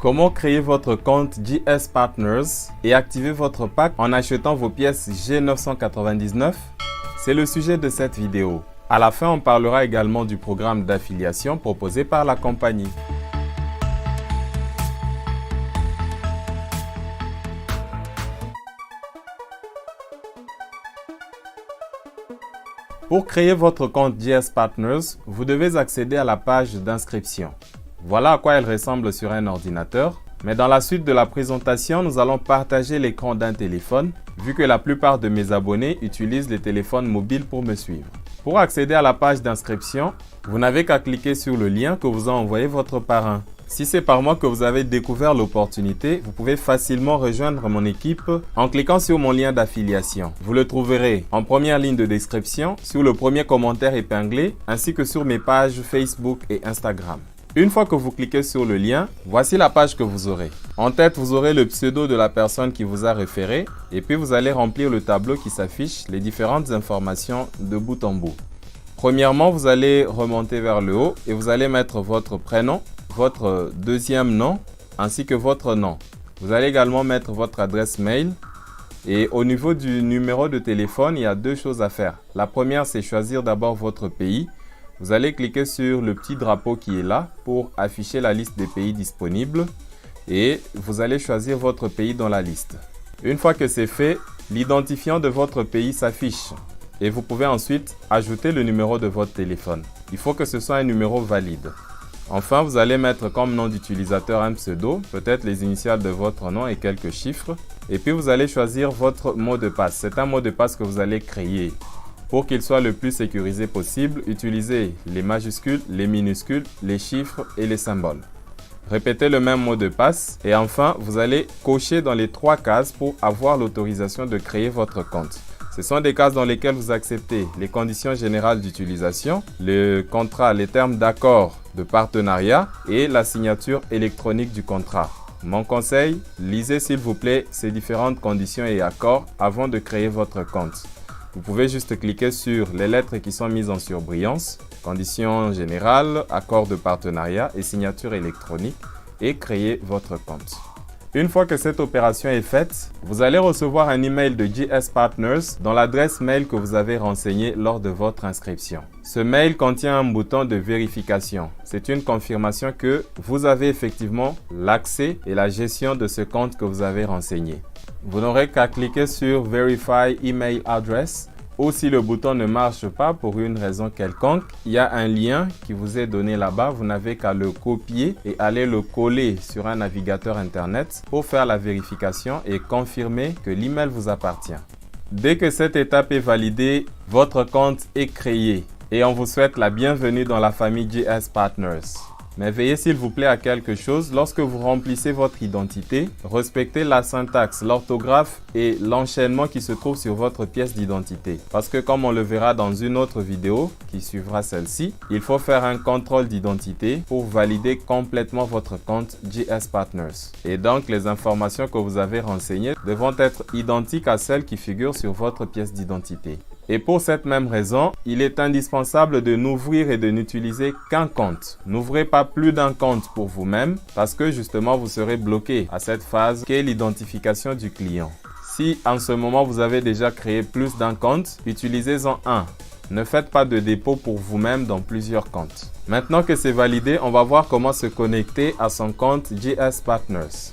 Comment créer votre compte JS Partners et activer votre pack en achetant vos pièces G999? C'est le sujet de cette vidéo. À la fin, on parlera également du programme d'affiliation proposé par la compagnie. Pour créer votre compte JS Partners, vous devez accéder à la page d'inscription. Voilà à quoi elle ressemble sur un ordinateur. Mais dans la suite de la présentation, nous allons partager l'écran d'un téléphone, vu que la plupart de mes abonnés utilisent les téléphones mobiles pour me suivre. Pour accéder à la page d'inscription, vous n'avez qu'à cliquer sur le lien que vous a envoyé votre parrain. Si c'est par moi que vous avez découvert l'opportunité, vous pouvez facilement rejoindre mon équipe en cliquant sur mon lien d'affiliation. Vous le trouverez en première ligne de description, sur le premier commentaire épinglé, ainsi que sur mes pages Facebook et Instagram. Une fois que vous cliquez sur le lien, voici la page que vous aurez. En tête, vous aurez le pseudo de la personne qui vous a référé et puis vous allez remplir le tableau qui s'affiche les différentes informations de bout en bout. Premièrement, vous allez remonter vers le haut et vous allez mettre votre prénom, votre deuxième nom ainsi que votre nom. Vous allez également mettre votre adresse mail et au niveau du numéro de téléphone, il y a deux choses à faire. La première, c'est choisir d'abord votre pays. Vous allez cliquer sur le petit drapeau qui est là pour afficher la liste des pays disponibles et vous allez choisir votre pays dans la liste. Une fois que c'est fait, l'identifiant de votre pays s'affiche et vous pouvez ensuite ajouter le numéro de votre téléphone. Il faut que ce soit un numéro valide. Enfin, vous allez mettre comme nom d'utilisateur un pseudo, peut-être les initiales de votre nom et quelques chiffres. Et puis vous allez choisir votre mot de passe. C'est un mot de passe que vous allez créer. Pour qu'il soit le plus sécurisé possible, utilisez les majuscules, les minuscules, les chiffres et les symboles. Répétez le même mot de passe et enfin, vous allez cocher dans les 3 cases pour avoir l'autorisation de créer votre compte. Ce sont des cases dans lesquelles vous acceptez les conditions générales d'utilisation, le contrat, les termes d'accord de partenariat et la signature électronique du contrat. Mon conseil, lisez s'il vous plaît ces différentes conditions et accords avant de créer votre compte. Vous pouvez juste cliquer sur les lettres qui sont mises en surbrillance, conditions générales, accord de partenariat et signature électronique et créer votre compte. Une fois que cette opération est faite, vous allez recevoir un email de JS Partners dans l'adresse mail que vous avez renseignée lors de votre inscription. Ce mail contient un bouton de vérification. C'est une confirmation que vous avez effectivement l'accès et la gestion de ce compte que vous avez renseigné. Vous n'aurez qu'à cliquer sur Verify Email Address ou si le bouton ne marche pas pour une raison quelconque, il y a un lien qui vous est donné là-bas. Vous n'avez qu'à le copier et aller le coller sur un navigateur internet pour faire la vérification et confirmer que l'email vous appartient. Dès que cette étape est validée, votre compte est créé et on vous souhaite la bienvenue dans la famille JS Partners. Mais veillez s'il vous plaît à quelque chose, lorsque vous remplissez votre identité, respectez la syntaxe, l'orthographe et l'enchaînement qui se trouve sur votre pièce d'identité. Parce que comme on le verra dans une autre vidéo qui suivra celle-ci, il faut faire un contrôle d'identité pour valider complètement votre compte JS Partners. Et donc les informations que vous avez renseignées devront être identiques à celles qui figurent sur votre pièce d'identité. Et pour cette même raison, il est indispensable de n'ouvrir et de n'utiliser qu'un compte. N'ouvrez pas plus d'un compte pour vous-même parce que justement vous serez bloqué à cette phase qui est l'identification du client. Si en ce moment vous avez déjà créé plus d'un compte, utilisez-en un. Ne faites pas de dépôt pour vous-même dans plusieurs comptes. Maintenant que c'est validé, on va voir comment se connecter à son compte JS Partners.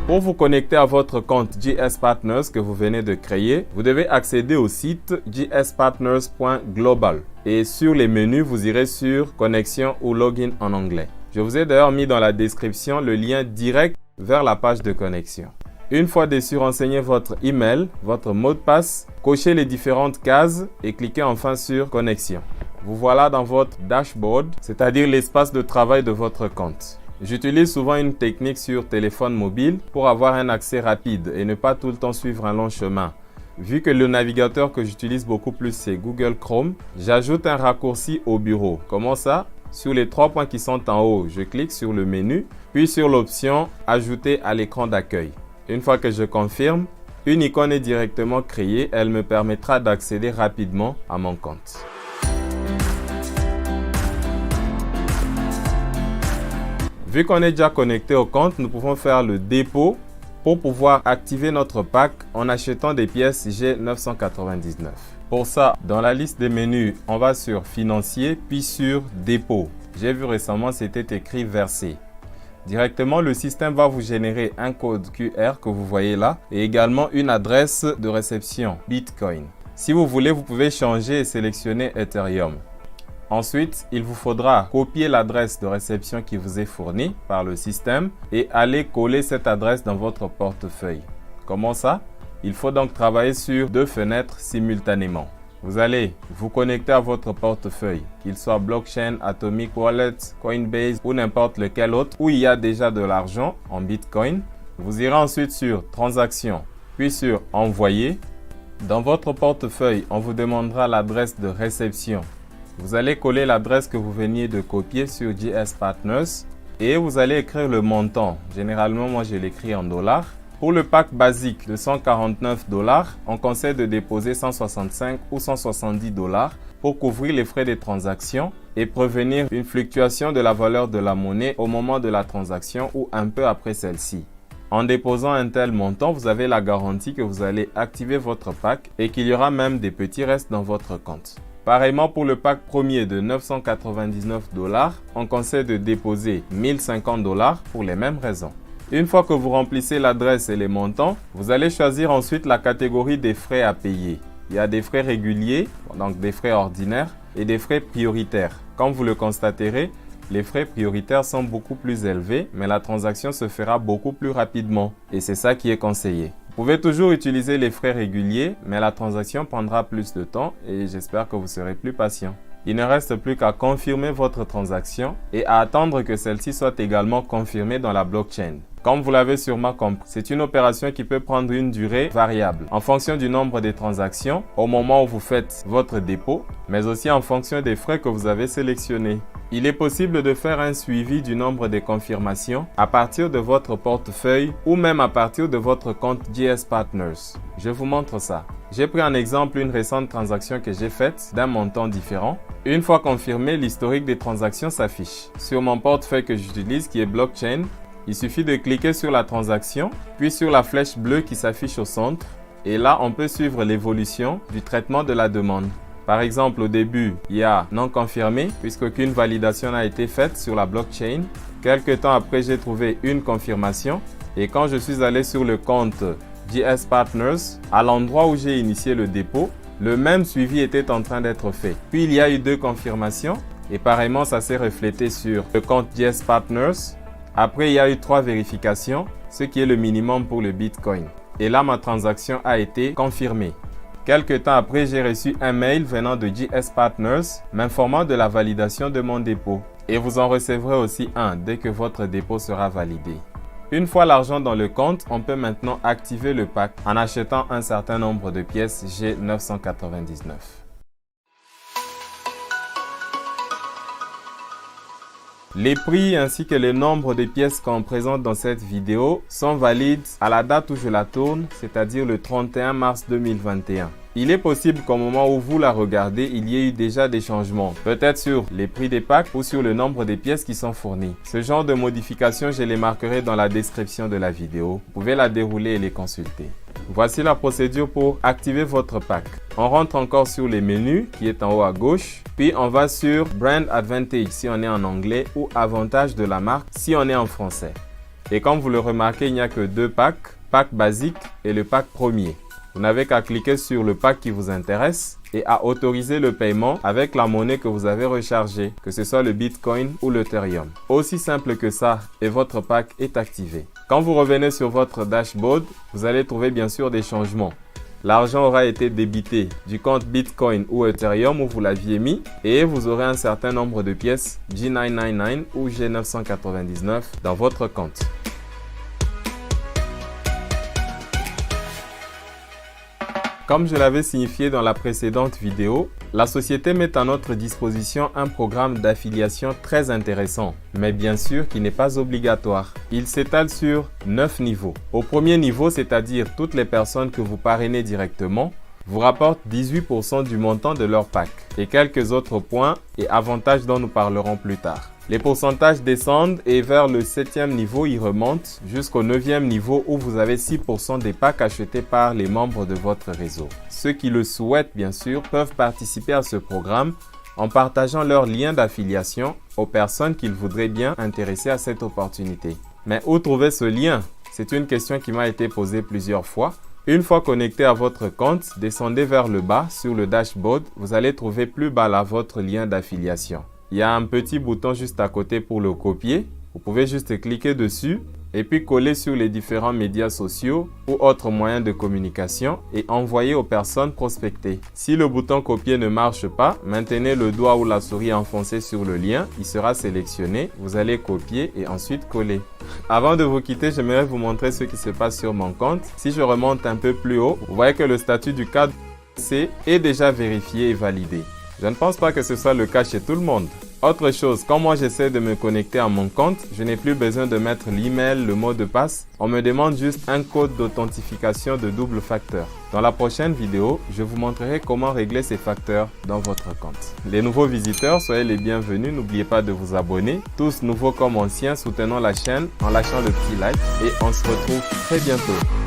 Pour vous connecter à votre compte JS Partners que vous venez de créer, vous devez accéder au site jspartners.global et sur les menus, vous irez sur Connexion ou Login en anglais. Je vous ai d'ailleurs mis dans la description le lien direct vers la page de connexion. Une fois dessus, renseignez votre email, votre mot de passe, cochez les différentes cases et cliquez enfin sur Connexion. Vous voilà dans votre dashboard, c'est-à-dire l'espace de travail de votre compte. J'utilise souvent une technique sur téléphone mobile pour avoir un accès rapide et ne pas tout le temps suivre un long chemin. Vu que le navigateur que j'utilise beaucoup plus c'est Google Chrome, j'ajoute un raccourci au bureau. Comment ça? Sur les 3 points qui sont en haut, je clique sur le menu, puis sur l'option « Ajouter à l'écran d'accueil ». Une fois que je confirme, une icône est directement créée. Elle me permettra d'accéder rapidement à mon compte. Vu qu'on est déjà connecté au compte, nous pouvons faire le dépôt pour pouvoir activer notre pack en achetant des pièces G999. Pour ça, dans la liste des menus, on va sur Financier, puis sur Dépôt. J'ai vu récemment, c'était écrit Verser. Directement, le système va vous générer un code QR que vous voyez là et également une adresse de réception Bitcoin. Si vous voulez, vous pouvez changer et sélectionner Ethereum. Ensuite, il vous faudra copier l'adresse de réception qui vous est fournie par le système et aller coller cette adresse dans votre portefeuille. Comment ça? Il faut donc travailler sur 2 fenêtres simultanément. Vous allez vous connecter à votre portefeuille, qu'il soit blockchain, Atomic Wallet, Coinbase ou n'importe lequel autre où il y a déjà de l'argent en Bitcoin. Vous irez ensuite sur Transactions, puis sur Envoyer. Dans votre portefeuille, on vous demandera l'adresse de réception. Vous allez coller l'adresse que vous veniez de copier sur JS Partners et vous allez écrire le montant. Généralement, moi, je l'écris en dollars. Pour le pack basique de 149 $, on conseille de déposer 165 ou 170 $ pour couvrir les frais des transactions et prévenir une fluctuation de la valeur de la monnaie au moment de la transaction ou un peu après celle-ci. En déposant un tel montant, vous avez la garantie que vous allez activer votre pack et qu'il y aura même des petits restes dans votre compte. Pareillement pour le pack premier de 999 $, on conseille de déposer 1050 $ pour les mêmes raisons. Une fois que vous remplissez l'adresse et les montants, vous allez choisir ensuite la catégorie des frais à payer. Il y a des frais réguliers, donc des frais ordinaires, et des frais prioritaires. Comme vous le constaterez, les frais prioritaires sont beaucoup plus élevés, mais la transaction se fera beaucoup plus rapidement. Et c'est ça qui est conseillé. Vous pouvez toujours utiliser les frais réguliers, mais la transaction prendra plus de temps et j'espère que vous serez plus patient. Il ne reste plus qu'à confirmer votre transaction et à attendre que celle-ci soit également confirmée dans la blockchain. Comme vous l'avez sûrement compris, c'est une opération qui peut prendre une durée variable en fonction du nombre de transactions au moment où vous faites votre dépôt, mais aussi en fonction des frais que vous avez sélectionnés. Il est possible de faire un suivi du nombre de confirmations à partir de votre portefeuille ou même à partir de votre compte JS Partners. Je vous montre ça. J'ai pris en exemple une récente transaction que j'ai faite d'un montant différent. Une fois confirmé, l'historique des transactions s'affiche. Sur mon portefeuille que j'utilise qui est blockchain, il suffit de cliquer sur la transaction, puis sur la flèche bleue qui s'affiche au centre. Et là, on peut suivre l'évolution du traitement de la demande. Par exemple, au début, il y a non confirmé puisqu'aucune validation n'a été faite sur la blockchain. Quelques temps après, j'ai trouvé une confirmation. Et quand je suis allé sur le compte JS Partners, à l'endroit où j'ai initié le dépôt, le même suivi était en train d'être fait. Puis il y a eu 2 confirmations et pareillement, ça s'est reflété sur le compte JS Partners. Après, il y a eu 3 vérifications, ce qui est le minimum pour le Bitcoin. Et là, ma transaction a été confirmée. Quelque temps après, j'ai reçu un mail venant de JS Partners m'informant de la validation de mon dépôt. Et vous en recevrez aussi un dès que votre dépôt sera validé. Une fois l'argent dans le compte, on peut maintenant activer le pack en achetant un certain nombre de pièces G999. Les prix ainsi que le nombre de pièces qu'on présente dans cette vidéo sont valides à la date où je la tourne, c'est-à-dire le 31 mars 2021. Il est possible qu'au moment où vous la regardez, il y ait eu déjà des changements, peut-être sur les prix des packs ou sur le nombre de pièces qui sont fournies. Ce genre de modifications, je les marquerai dans la description de la vidéo. Vous pouvez la dérouler et les consulter. Voici la procédure pour activer votre pack. On rentre encore sur les menus qui est en haut à gauche. Puis on va sur Brand Advantage si on est en anglais ou Avantage de la marque si on est en français. Et comme vous le remarquez, il n'y a que 2 packs, pack basique et le pack premier. Vous n'avez qu'à cliquer sur le pack qui vous intéresse et à autoriser le paiement avec la monnaie que vous avez rechargée, que ce soit le Bitcoin ou l'Ethereum. Aussi simple que ça et votre pack est activé. Quand vous revenez sur votre dashboard, vous allez trouver bien sûr des changements. L'argent aura été débité du compte Bitcoin ou Ethereum où vous l'aviez mis et vous aurez un certain nombre de pièces G999 ou G999 dans votre compte. Comme je l'avais signifié dans la précédente vidéo, la société met à notre disposition un programme d'affiliation très intéressant, mais bien sûr qui n'est pas obligatoire. Il s'étale sur 9 niveaux. Au premier niveau, c'est-à-dire toutes les personnes que vous parrainez directement, vous rapportent 18% du montant de leur pack et quelques autres points et avantages dont nous parlerons plus tard. Les pourcentages descendent et vers le 7e niveau, ils remontent jusqu'au 9e niveau où vous avez 6% des packs achetés par les membres de votre réseau. Ceux qui le souhaitent, bien sûr, peuvent participer à ce programme en partageant leur lien d'affiliation aux personnes qu'ils voudraient bien intéresser à cette opportunité. Mais où trouver ce lien? C'est une question qui m'a été posée plusieurs fois. Une fois connecté à votre compte, descendez vers le bas sur le dashboard. Vous allez trouver plus bas là votre lien d'affiliation. Il y a un petit bouton juste à côté pour le copier. Vous pouvez juste cliquer dessus et puis coller sur les différents médias sociaux ou autres moyens de communication et envoyer aux personnes prospectées. Si le bouton copier ne marche pas, maintenez le doigt ou la souris enfoncé sur le lien. Il sera sélectionné. Vous allez copier et ensuite coller. Avant de vous quitter, j'aimerais vous montrer ce qui se passe sur mon compte. Si je remonte un peu plus haut, vous voyez que le statut du cadre C est déjà vérifié et validé. Je ne pense pas que ce soit le cas chez tout le monde. Autre chose, quand moi j'essaie de me connecter à mon compte, je n'ai plus besoin de mettre l'email, le mot de passe. On me demande juste un code d'authentification de double facteur. Dans la prochaine vidéo, je vous montrerai comment régler ces facteurs dans votre compte. Les nouveaux visiteurs, soyez les bienvenus. N'oubliez pas de vous abonner. Tous nouveaux comme anciens, soutenons la chaîne en lâchant le petit like et on se retrouve très bientôt.